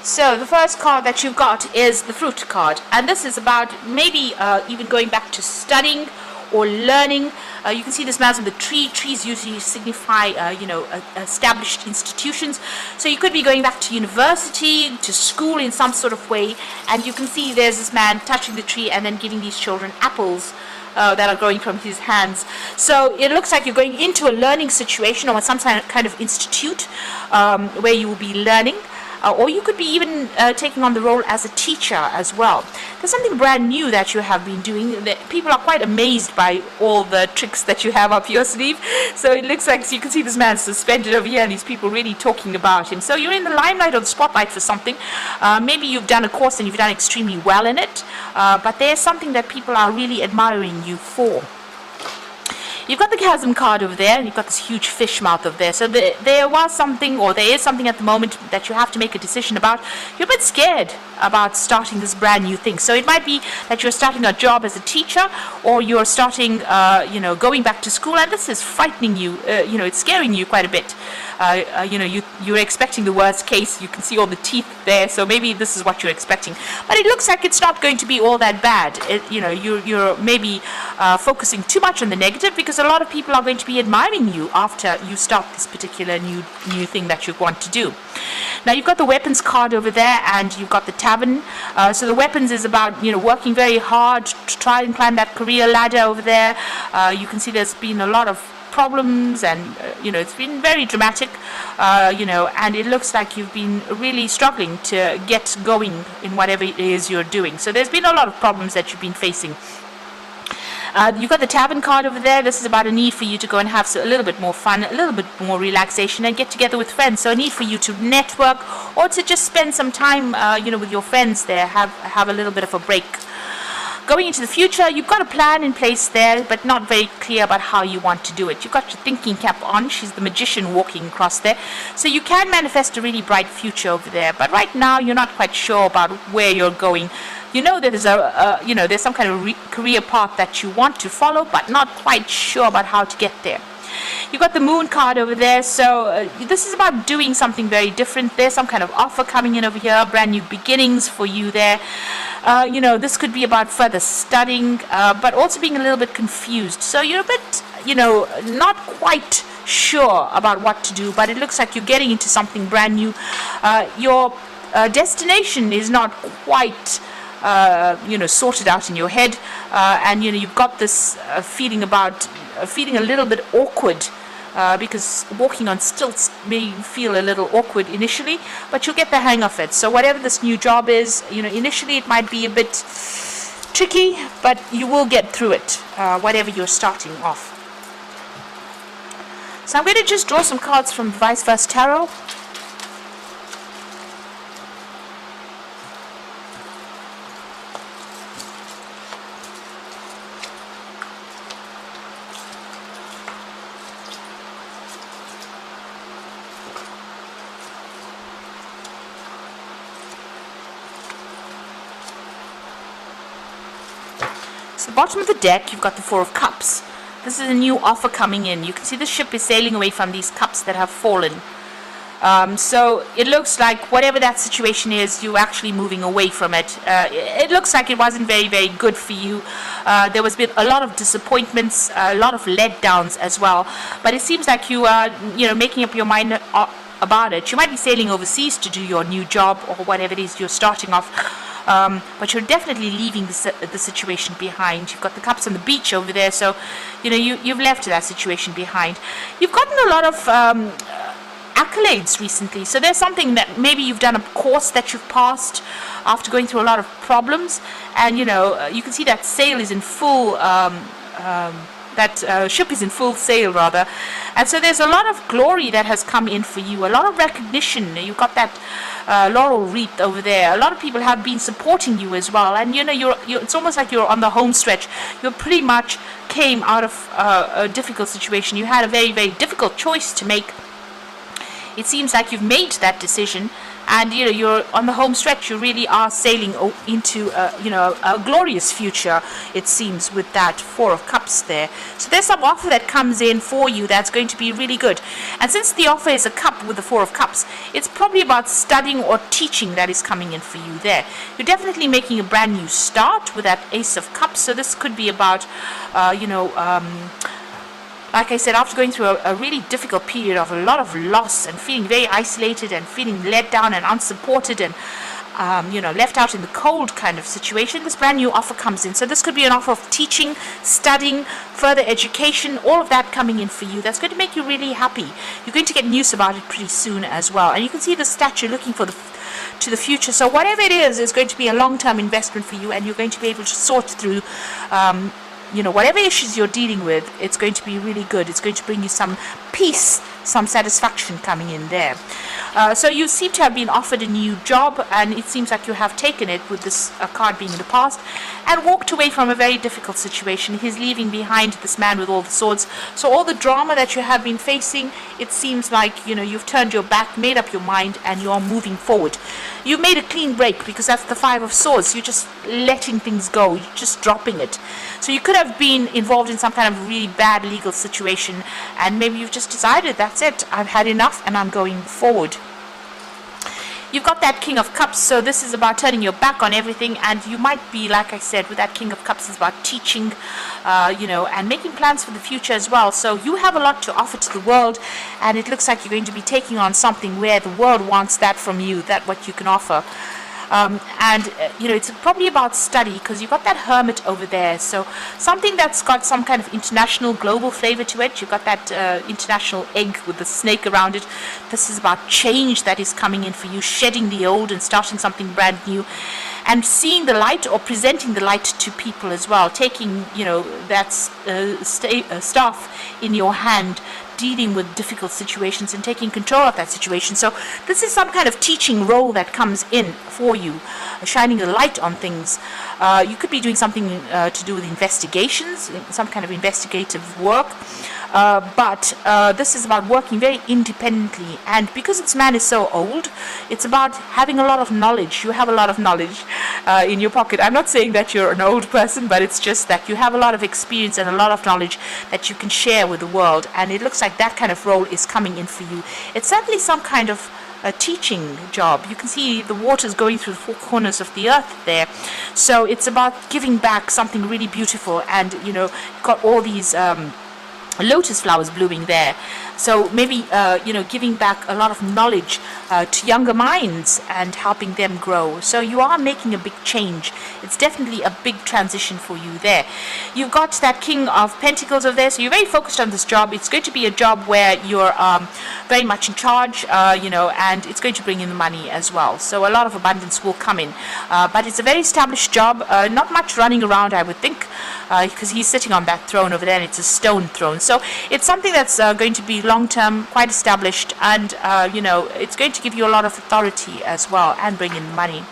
So the first card that you've got is the fruit card, and this is about maybe even going back to studying or learning. You can see this mouse on the tree. Trees usually signify, established institutions. So you could be going back to university, to school in some sort of way, and you can see there's this man touching the tree and then giving these children apples that are growing from his hands. So it looks like you're going into a learning situation or some kind of institute where you will be learning. Or you could be even taking on the role as a teacher as well. There's something brand new that you have been doing. People are quite amazed by all the tricks that you have up your sleeve. So it looks like, so you can see this man suspended over here and these people really talking about him. So you're in the limelight or the spotlight for something. Maybe you've done a course and you've done extremely well in it. But there's something that people are really admiring you for. You've got the chasm card over there, and you've got this huge fish mouth over there. So there was something, or there is something at the moment that you have to make a decision about. You're a bit scared about starting this brand new thing. So it might be that you're starting a job as a teacher, or you're starting, going back to school, and this is frightening you. It's scaring you quite a bit. You're expecting the worst case. You can see all the teeth there, so maybe this is what you're expecting. But it looks like it's not going to be all that bad. You're maybe focusing too much on the negative, because a lot of people are going to be admiring you after you start this particular new thing that you want to do. Now you've got the weapons card over there, and you've got the tavern. So the weapons is about working very hard to try and climb that career ladder over there. You can see there's been a lot of problems, and it's been very dramatic, and it looks like you've been really struggling to get going in whatever it is you're doing. So there's been a lot of problems that you've been facing. You've got the tavern card over there. This is about a need for you to go and have a little bit more fun, a little bit more relaxation, and get together with friends. So a need for you to network, or to just spend some time with your friends there, have a little bit of a break. Going into the future, you've got a plan in place there, but not very clear about how you want to do it. You've got your thinking cap on. She's the magician walking across there. So you can manifest a really bright future over there. But right now, you're not quite sure about where you're going. There's there's some kind of career path that you want to follow, but not quite sure about how to get there. You've got the moon card over there, so this is about doing something very different. There's some kind of offer coming in over here, brand new beginnings for you there. This could be about further studying, but also being a little bit confused. So you're a bit, not quite sure about what to do, but it looks like you're getting into something brand new. Your destination is not quite sorted out in your head, and you've got this feeling a little bit awkward, because walking on stilts may feel a little awkward initially, but you'll get the hang of it. So whatever this new job is, initially it might be a bit tricky, but you will get through it, whatever you're starting off. So I'm going to just draw some cards from Vice Versa Tarot. So the bottom of the deck, you've got the Four of Cups. This is a new offer coming in. You can see the ship is sailing away from these cups that have fallen. So it looks like whatever that situation is, you're actually moving away from it. It looks like it wasn't very, very good for you. There was been a lot of disappointments, a lot of letdowns as well. But it seems like you are, making up your mind about it. You might be sailing overseas to do your new job or whatever it is you're starting off. But you're definitely leaving the situation behind. You've got the cups on the beach over there, so you've left that situation behind. You've gotten a lot of accolades recently, so there's something that maybe you've done a course that you've passed after going through a lot of problems, and you can see that sail is in full. That ship is in full sail, rather, and so there's a lot of glory that has come in for you, a lot of recognition. You've got that laurel wreath over there. A lot of people have been supporting you as well, and you're it's almost like you're on the home stretch. You pretty much came out of a difficult situation. You had a very, very difficult choice to make. It seems like you've made that decision, and you're on the home stretch. You really are sailing into a glorious future, it seems, with that Four of Cups there. So there's some offer that comes in for you that's going to be really good. And since the offer is a cup with the Four of Cups, it's probably about studying or teaching that is coming in for you there. You're definitely making a brand new start with that Ace of Cups. So this could be about like I said, after going through a really difficult period of a lot of loss and feeling very isolated and feeling let down and unsupported and left out in the cold kind of situation, this brand new offer comes in. So this could be an offer of teaching, studying, further education, all of that coming in for you. That's going to make you really happy. You're going to get news about it pretty soon as well. And you can see the statue looking to the future. So whatever it is going to be a long-term investment for you, and you're going to be able to sort through whatever issues you're dealing with. It's going to be really good. It's going to bring you some peace, some satisfaction coming in there. So you seem to have been offered a new job, and it seems like you have taken it, with this card being in the past, and walked away from a very difficult situation. He's leaving behind this man with all the swords. So all the drama that you have been facing, it seems like you've turned your back, made up your mind, and you're moving forward. You've made a clean break, because that's the Five of Swords. You're just letting things go. You're just dropping it. So you could have been involved in some kind of really bad legal situation, and maybe you've just decided, that's it, I've had enough and I'm going forward. You've got that King of Cups, so this is about turning your back on everything, and you might be, like I said, with that King of Cups, is about teaching, and making plans for the future as well. So you have a lot to offer to the world, and it looks like you're going to be taking on something where the world wants that from you, that what you can offer. It's probably about study, because you've got that Hermit over there. So something that's got some kind of international, global flavor to it. You've got that international egg with the snake around it. This is about change that is coming in for you, shedding the old and starting something brand new, and seeing the light, or presenting the light to people as well. Taking, that staff in your hand, dealing with difficult situations and taking control of that situation. So this is some kind of teaching role that comes in for you, shining a light on things. You could be doing something to do with investigations, some kind of investigative work. But this is about working very independently, and because this man is so old, it's about having a lot of knowledge. You have a lot of knowledge in your pocket. I'm not saying that you're an old person, but it's just that you have a lot of experience and a lot of knowledge that you can share with the world, and it looks like that kind of role is coming in for you. It's certainly some kind of a teaching job. You can see the waters going through the four corners of the earth there. So it's about giving back something really beautiful, and got all these lotus flowers blooming there. So maybe giving back a lot of knowledge to younger minds and helping them grow. So you are making a big change. It's definitely a big transition for you there. You've got that King of Pentacles over there, so you're very focused on this job. It's going to be a job where you're very much in charge, and it's going to bring in the money as well. So a lot of abundance will come in. But it's a very established job, not much running around, I would think, because he's sitting on that throne over there, and it's a stone throne. So it's something that's going to be long-term, quite established, and it's going to give you a lot of authority as well, and bring in money.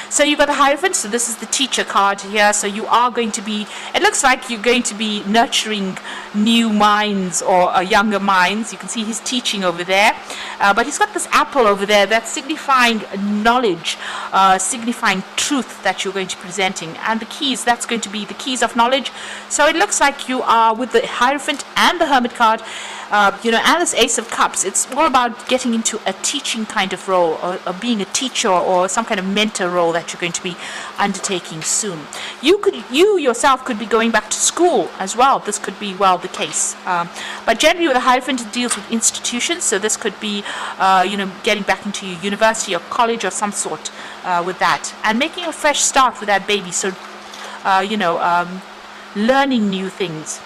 So you've got the Hierophant, so this is the teacher card here. So you are going to be, it looks like you're going to be nurturing new minds, or younger minds. You can see he's teaching over there, but he's got this apple over there that's signifying knowledge, signifying truth that you're going to be presenting, and the keys, that's going to be the keys of knowledge. So it looks like you are, with the Hierophant and the Hermit card, and this Ace of Cups, it's all about getting into a teaching kind of role, or being a teacher, or some kind of mentor role that you're going to be undertaking soon. You yourself could be going back to school as well. This could be, well, the case. But generally with the Hierophant, it deals with institutions, so this could be, getting back into your university or college or some sort with that, and making a fresh start with that baby. So, learning new things.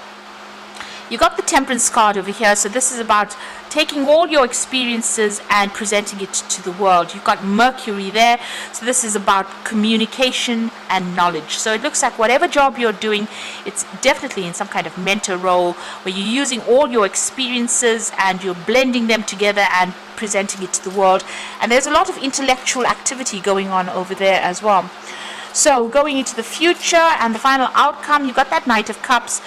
You got the Temperance card over here, so this is about taking all your experiences and presenting it to the world. You've got Mercury there, so this is about communication and knowledge. So it looks like whatever job you're doing, it's definitely in some kind of mentor role, where you're using all your experiences and you're blending them together and presenting it to the world. And there's a lot of intellectual activity going on over there as well. So going into the future and the final outcome, you've got that Knight of Cups.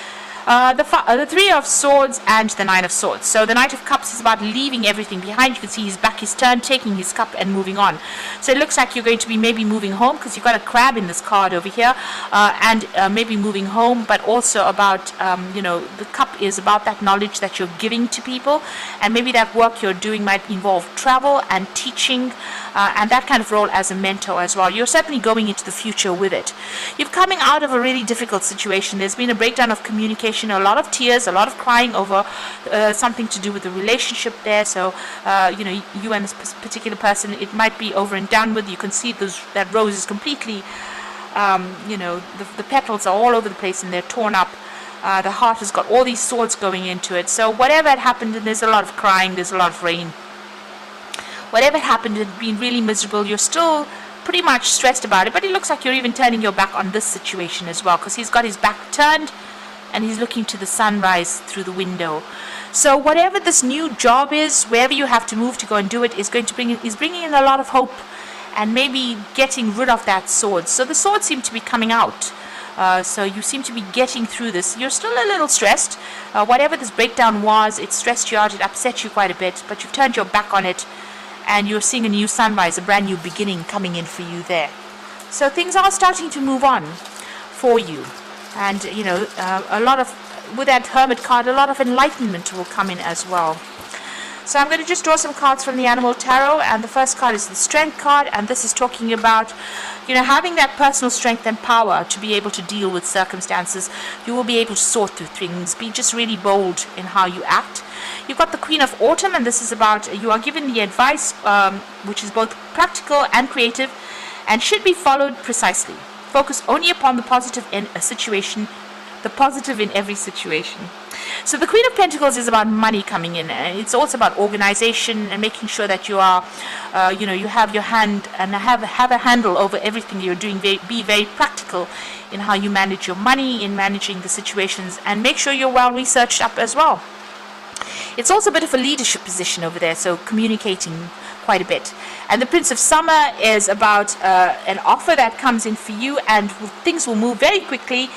The Three of Swords and the Nine of Swords. So the Knight of Cups is about leaving everything behind. You can see his back is turned, taking his cup and moving on. So it looks like you're going to be maybe moving home, because you've got a crab in this card over here, and maybe moving home, but also about, the cup is about that knowledge that you're giving to people, and maybe that work you're doing might involve travel and teaching, and that kind of role as a mentor as well. You're certainly going into the future with it. You're coming out of a really difficult situation. There's been a breakdown of communication, a lot of tears, a lot of crying over something to do with the relationship there. So, you and this particular person, it might be over and done with. You can see that rose is completely, the petals are all over the place and they're torn up. The heart has got all these swords going into it. So whatever had happened, and there's a lot of crying, there's a lot of rain. Whatever had happened, it had been really miserable. You're still pretty much stressed about it, but it looks like you're even turning your back on this situation as well, because he's got his back turned and he's looking to the sunrise through the window. So whatever this new job is, wherever you have to move to go and do it, is bringing in a lot of hope and maybe getting rid of that sword. So the swords seem to be coming out. So you seem to be getting through this. You're still a little stressed. Whatever this breakdown was, it stressed you out, it upset you quite a bit, but you've turned your back on it, and you're seeing a new sunrise, a brand new beginning coming in for you there. So things are starting to move on for you. And, with that Hermit card, a lot of enlightenment will come in as well. So I'm going to just draw some cards from the Animal Tarot, and the first card is the Strength card, and this is talking about, having that personal strength and power to be able to deal with circumstances. You will be able to sort through things, be just really bold in how you act. You've got the Queen of Autumn, and this is about, you are given the advice, which is both practical and creative, and should be followed precisely. Focus only upon the positive in a situation, the positive in every situation. So the Queen of Pentacles is about money coming in, and it's also about organization and making sure that you are, you have your hand and have a handle over everything you're doing. Be very practical in how you manage your money, in managing the situations, and make sure you're well researched up as well. It's also a bit of a leadership position over there, so communicating quite a bit. And the Prince of Summer is about an offer that comes in for you, and things will move very quickly.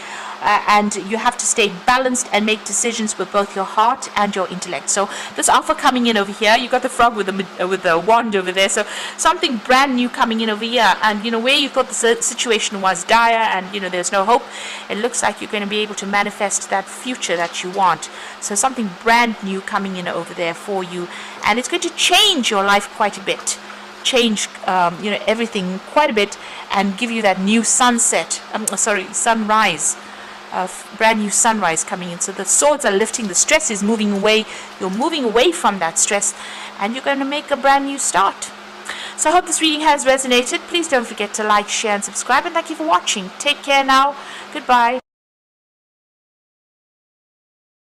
And you have to stay balanced and make decisions with both your heart and your intellect. So this offer coming in over here, you got the frog with the wand over there. So something brand new coming in over here, and where you thought the situation was dire and there's no hope, it looks like you're going to be able to manifest that future that you want. So something brand new coming in over there for you, and it's going to change your life quite a bit. Change everything quite a bit, and give you that new sunrise. Brand new sunrise coming in. So the swords are lifting, the stress is moving away, you're moving away from that stress, and you're going to make a brand new start. So I hope this reading has resonated. Please don't forget to like, share and subscribe, and thank you for watching. Take care now. Goodbye.